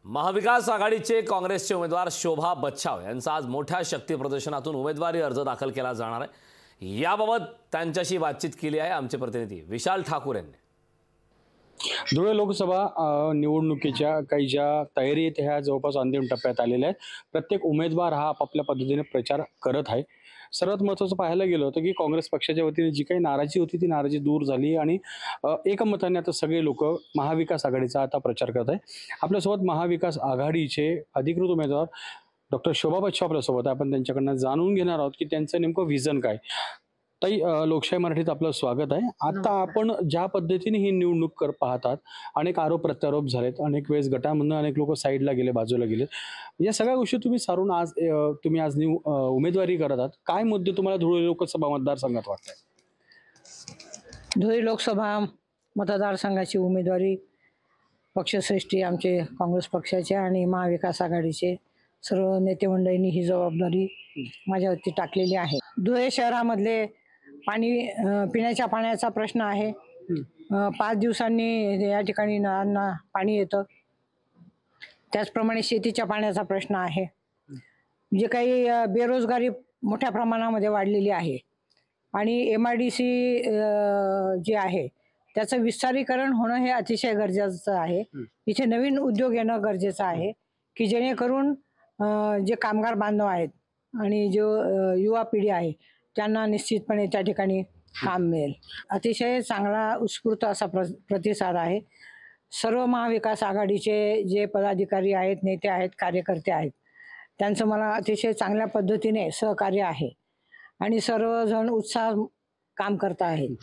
महाविकास आघाडीचे काँग्रेसचे उमेदवार शोभा बच्छाव यांचा आज मोठ्या शक्ती प्रदर्शनातून उमेदवारी अर्ज दाखल केला जाणार आहे। याबाबत त्यांच्याशी बातचीत केली आहे आमचे प्रतिनिधी विशाल ठाकूर यांनी। धुळे लोकसभा निवडणुकीच्या काही ज्या तयारी आहेत ह्या जवळपास अंतिम टप्प्यात आलेल्या आहेत। प्रत्येक उमेदवार हा आपापल्या पद्धतीने प्रचार करत आहे। सर्वात महत्त्वाचं पाहायला गेलं होतं की काँग्रेस पक्षाच्या वतीने जी काही नाराजी होती ती नाराजी दूर झाली आणि एकमताने आता सगळे लोक महाविकास आघाडीचा आता प्रचार करत आहे। आपल्यासोबत महाविकास आघाडीचे अधिकृत उमेदवार डॉक्टर शोभा बच्छाव आपल्यासोबत आहे। आपण त्यांच्याकडनं जाणून घेणार आहोत की त्यांचं नेमकं व्हिजन काय। ताई, लोकशाही मराठीत आपलं स्वागत आहे। आता आपण ज्या पद्धतीने ही निवडणूक पाहतात, अनेक आरोप प्रत्यारोप झालेत, अनेक वेळेस गटामधून अनेक लोक साईडला गेले, बाजूला गेले, या सगळ्या गोष्टी तुम्ही सारून आज तुम्ही आज उमेदवारी करत आहात। काय मुद्दे तुम्हाला धुळे लोकसभा मतदारसंघात वाटत आहे? धुळे लोकसभा मतदारसंघाची उमेदवारी पक्षश्रेष्ठी आमचे काँग्रेस पक्षाचे आणि महाविकास आघाडीचे सर्व नेते मंडळींनी ही जबाबदारी माझ्यावरती टाकलेली आहे। धुळे शहरामधले पिण्याच्या पाण्याचा प्रश्न आहे। 5 दिवसांनी या ठिकाणी नळांना पाणी येतं। त्याचप्रमाणे शेतीच्या पाण्याचा प्रश्न आहे। जे काही बेरोजगारी मोठ्या प्रमाणामध्ये वाढलेली आहे आणि MIDC जे आहे त्याचं विस्तारीकरण होणं हे अतिशय गरजेचं आहे। इथे नवीन उद्योग येणं गरजेचं आहे की जेणेकरून जे कामगार बांधव आहेत आणि जो युवा पिढी आहे त्यांना निश्चितपणे त्या ठिकाणी काम मिळेल। अतिशय चांगला उत्स्फूर्त असा प्रतिसाद आहे। सर्व महाविकास आघाडीचे जे पदाधिकारी आहेत, नेते आहेत, कार्यकर्ते आहेत, त्यांचं मला अतिशय चांगल्या पद्धतीने सहकार्य आहे आणि सर्वजण उत्साह काम करत आहेत।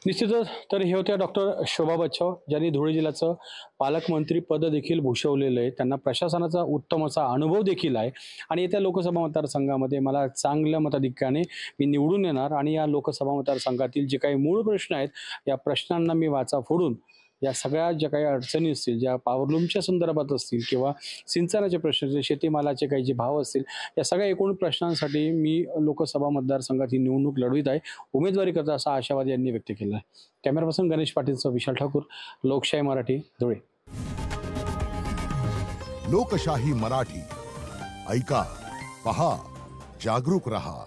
निश्चितच तर हे होत्या डॉक्टर शोभा बच्छाव, ज्यांनी धुळे जिल्ह्याचं पालकमंत्री पद देखील भूषवलेलं आहे। त्यांना प्रशासनाचा उत्तम असा अनुभव देखील आहे आणि येत्या लोकसभा मतदारसंघामध्ये मला चांगल्या मताधिक्याने मी निवडून येणार आणि या लोकसभा मतदारसंघातील जे काही मूळ प्रश्न आहेत या प्रश्नांना मी वाचा फोडून या सगळ्या ज्या काही अडचणी असतील, ज्या पॉवरलूमच्या संदर्भात असतील किंवा सिंचनाचे प्रश्न असतील, शेतीमालाचे काही जे भाव असतील, या सगळ्या एकूण प्रश्नांसाठी मी लोकसभा मतदारसंघात ही निवडणूक लढवित आहे, उमेदवारी करता असा आशावाद यांनी व्यक्त केला आहे। कॅमेरा पर्सन गणेश पाटीलसह विशाल ठाकूर, लोकशाही मराठी, धुळे। लोकशाही मराठी ऐका, पहा, जागरूक रहा।